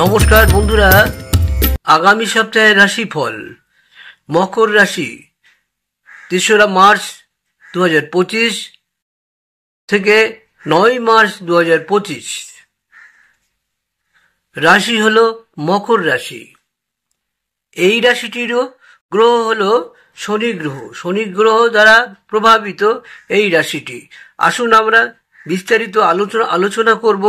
নমস্কার বন্ধুরা, আগামী সপ্তাহে রাশিফল মকর রাশি 3রা মার্চ 2025 থেকে 9 মার্চ 2025। রাশি হলো মকর রাশি। এই রাশিটিরও গ্রহ হলো শনি গ্রহ। শনি গ্রহ দ্বারা প্রভাবিত এই রাশিটি। আসুন আমরা বিস্তারিত আলোচনা করব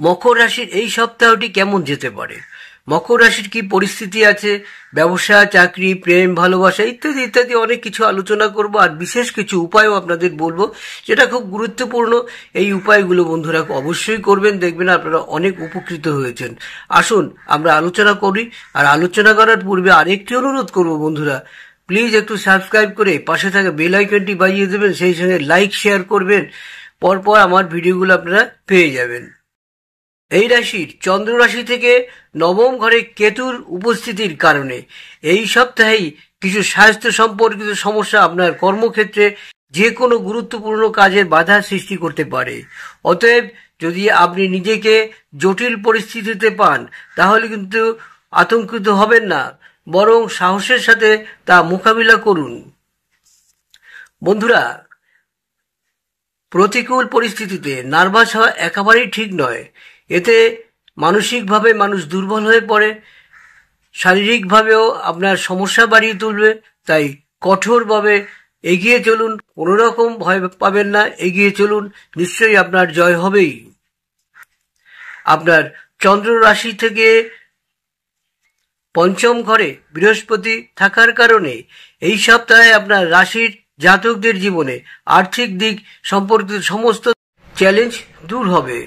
মকর রাশির এই সপ্তাহটি কেমন যেতে পারে, মকর রাশির কি পরিস্থিতি আছে, ব্যবসা, চাকরি, প্রেম, ভালোবাসা ইত্যাদি ইত্যাদি অনেক কিছু আলোচনা করব। আর বিশেষ কিছু উপায়ও আপনাদের বলবো, যেটা খুব গুরুত্বপূর্ণ। এই উপায়গুলো বন্ধুরা অবশ্যই করবেন, দেখবেন আপনারা অনেক উপকৃত হয়েছেন। আসুন আমরা আলোচনা করি। আর আলোচনা করার পূর্বে আরেকটি অনুরোধ করব বন্ধুরা, প্লিজ একটু সাবস্ক্রাইব করে পাশে থাকা বেল আইকনটি বাজিয়ে দেবেন, সেই সঙ্গে লাইক শেয়ার করবেন। পরপর আমার ভিডিওগুলো আপনারা পেয়ে যাবেন। এই রাশির চন্দ্র রাশি থেকে নবম ঘরে কেতুর উপস্থিতির কারণে এই সপ্তাহেই কিছু স্বাস্থ্য সম্পর্কিত সমস্যা আপনার কর্মক্ষেত্রে যে কোনো গুরুত্বপূর্ণ কাজের বাধা সৃষ্টি করতে পারে। অতএব যদি আপনি নিজেকে জটিল পরিস্থিতিতে পান তাহলে কিন্তু আতঙ্কিত হবেন না, বরং সাহসের সাথে তা মোকাবিলা করুন। বন্ধুরা, প্রতিকূল পরিস্থিতিতে নার্ভাস হওয়া একেবারেই ঠিক নয়। এতে মানসিকভাবে মানুষ দুর্বল হয়ে পড়ে, শারীরিকভাবেও আপনার সমস্যা বাড়িয়ে তুলবে। তাই কঠোরভাবে এগিয়ে চলুন, কোনো রকম ভয় পাবেন না, এগিয়ে চলুন, নিশ্চয়ই আপনার জয় হবেই। আপনার চন্দ্র রাশি থেকে পঞ্চম ঘরে বৃহস্পতি থাকার কারণে এই সপ্তাহে আপনার রাশির জাতকদের জীবনে আর্থিক দিক সম্পর্কিত সমস্ত চ্যালেঞ্জ দূর হবে।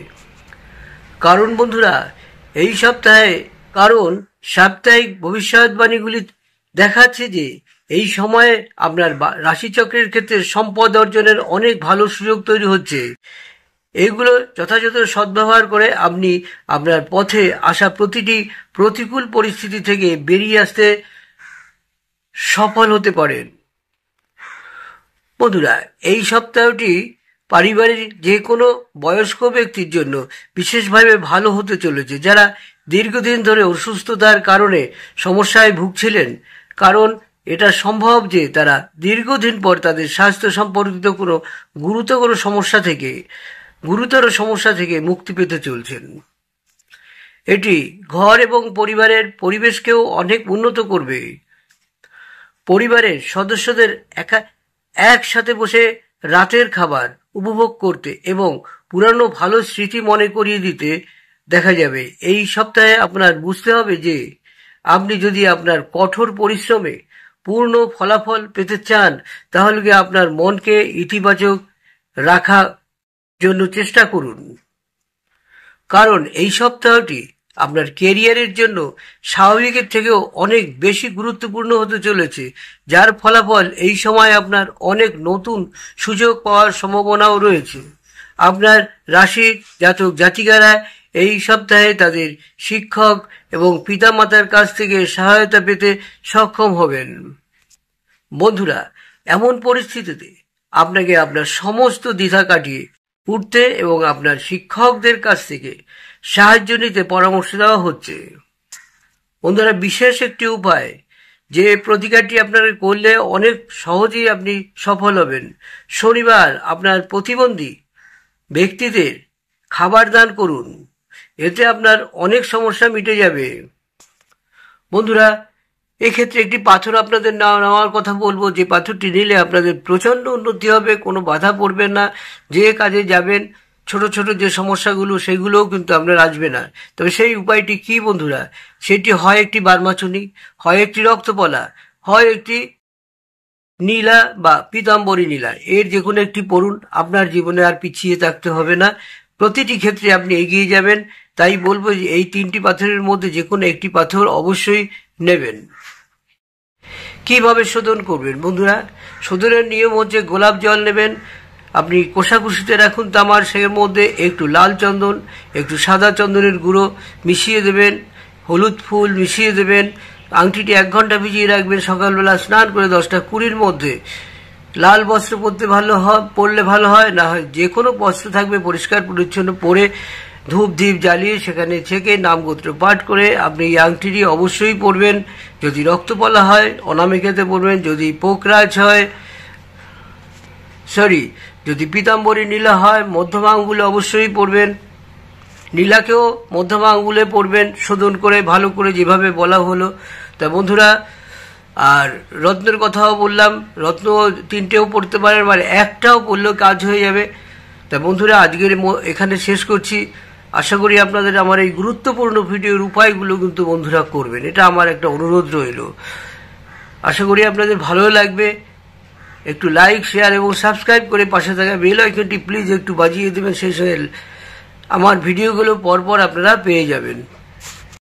কারণ বন্ধুরা, এই সপ্তাহে সাপ্তাহিক ভবিষ্যৎবাণীগুলি দেখাচ্ছে যে এই সময়ে আপনার রাশিচক্রের ক্ষেত্রে সম্পদ অর্জনের অনেক ভালো সুযোগ তৈরি হচ্ছে। এইগুলো যথাযথ সদ্ব্যবহার করে আপনি আপনার পথে আসা প্রতিটি প্রতিকূল পরিস্থিতি থেকে বেরিয়ে আসতে সফল হতে পারেন। বন্ধুরা, এই সপ্তাহটি পারিবারিক যে কোনো বয়স্ক ব্যক্তির জন্য বিশেষভাবে ভালো হতে চলেছে, যারা দীর্ঘদিন ধরে অসুস্থতার কারণে সমস্যায় ভুগছিলেন। কারণ এটা সম্ভব যে তারা দীর্ঘদিন পর তাদের স্বাস্থ্য সম্পর্কিত কোনো গুরুতর সমস্যা থেকে মুক্তি পেতে চলছেন। এটি ঘর এবং পরিবারের পরিবেশকেও অনেক উন্নত করবে। পরিবারের সদস্যদের একসাথে বসে রাতের খাবার উপভোগ করতে এবং পুরানো ভালো স্মৃতি মনে করিয়ে দিতে দেখা যাবে। এই সপ্তাহে আপনার বুঝতে হবে যে আপনি যদি আপনার কঠোর পরিশ্রমে পূর্ণ ফলাফল পেতে চান তাহলে আপনার মনকে ইতিবাচক রাখার জন্য চেষ্টা করুন। কারণ এই সপ্তাহটি আপনার ক্যারিয়ারের জন্য স্বাভাবিকের থেকেও অনেক বেশি গুরুত্বপূর্ণ হতে চলেছে, যার ফলাফল এই সময় আপনার অনেক নতুন সুযোগ পাওয়ার সম্ভাবনাও রয়েছে। আপনার রাশির জাতক জাতিকারা এই সপ্তাহে তাদের শিক্ষক এবং পিতামাতার কাছ থেকে সহায়তা পেতে সক্ষম হবেন। বন্ধুরা, এমন পরিস্থিতিতে আপনাকে আপনার সমস্ত দ্বিধা কাটিয়ে উঠতে এবং আপনার শিক্ষকদের কাছ থেকে সাহায্য নিতে পরামর্শ দেওয়া হচ্ছে। বন্ধুরা, বিশেষ একটি উপায়, যে প্রতিকারটি আপনারা করলে অনেক সহজেই আপনি সফল হবেন। শনিবার আপনার প্রতিবন্ধী ব্যক্তিদের খাবার দান করুন, এতে আপনার অনেক সমস্যা মিটে যাবে। বন্ধুরা, এক্ষেত্রে একটি পাথর আপনাদের নেওয়ার কথা বলবো, যে পাথরটি নিলে আপনাদের প্রচণ্ড উন্নতি হবে, কোনো বাধা পড়বে না। যে কাজে যাবেন ছোট ছোট যে সমস্যাগুলো সেগুলোও কিন্তু আপনার আসবে না। তবে সেই উপায়টি কি বন্ধুরা? সেটি হয় একটি বার্মাচুনি, হয় একটি রক্তপলা, হয় একটি নীলা বা পীতাম্বরী নীলা। এর যে কোনো একটি পড়ুন, আপনার জীবনে আর পিছিয়ে থাকতে হবে না, প্রতিটি ক্ষেত্রে আপনি এগিয়ে যাবেন। তাই বলবো যে এই 3টি পাথরের মধ্যে যে কোনো একটি পাথর অবশ্যই নেবেন। কিভাবে শোধন করবেন বন্ধুরা? শোধনের নিয়ম হচ্ছে, গোলাপ জল নেবেন, আপনি কোষাকুষিতে রাখুন তামার, সের মধ্যে একটু লাল চন্দন, একটু সাদা চন্দনের গুঁড়ো মিশিয়ে দেবেন, হলুদ ফুল মিশিয়ে দেবেন, আংটিটি 1 ঘন্টা ভিজিয়ে রাখবেন। সকালবেলা স্নান করে 10টা 20-র মধ্যে লাল বস্ত্র পরলে ভালো হয়, না হয় যে কোনো বস্ত্র থাকবে পরিষ্কার পরিচ্ছন্ন পরে ধূপ দ্বীপ জ্বালিয়ে সেখানে ছেঁকে নামগোত্র পাঠ করে আপনি এই আংটিটি অবশ্যই পরবেন। যদি রক্তপলা হয় অনামিকাতে পরবেন, যদি পোকরাজ হয় যদি পীতাম্বরী নীলা হয় মধ্যমা আঙ্গুলে অবশ্যই পরবেন। নীলাকেও মধ্যমা আঙ্গুলে পরবেন শোধন করে ভালো করে যেভাবে বলা হলো। তা বন্ধুরা, আর রত্নের কথাও বললাম, রত্ন 3টেও পড়তে পারেন, মানে একটাও পড়লেও কাজ হয়ে যাবে। তা বন্ধুরা, আজকের এখানে শেষ করছি। আশা করি আপনাদের আমার এই গুরুত্বপূর্ণ ভিডিওর উপায়গুলো কিন্তু বন্ধুরা করবেন, এটা আমার একটা অনুরোধ রইল। আশা করি আপনাদের ভালো লাগবে। একটু লাইক, শেয়ার এবং সাবস্ক্রাইব করে পাশে থাকা বেল আইকনটি প্লিজ একটু বাজিয়ে দেবেন, সেই সঙ্গে আমার ভিডিওগুলো পরপর আপনারা পেয়ে যাবেন।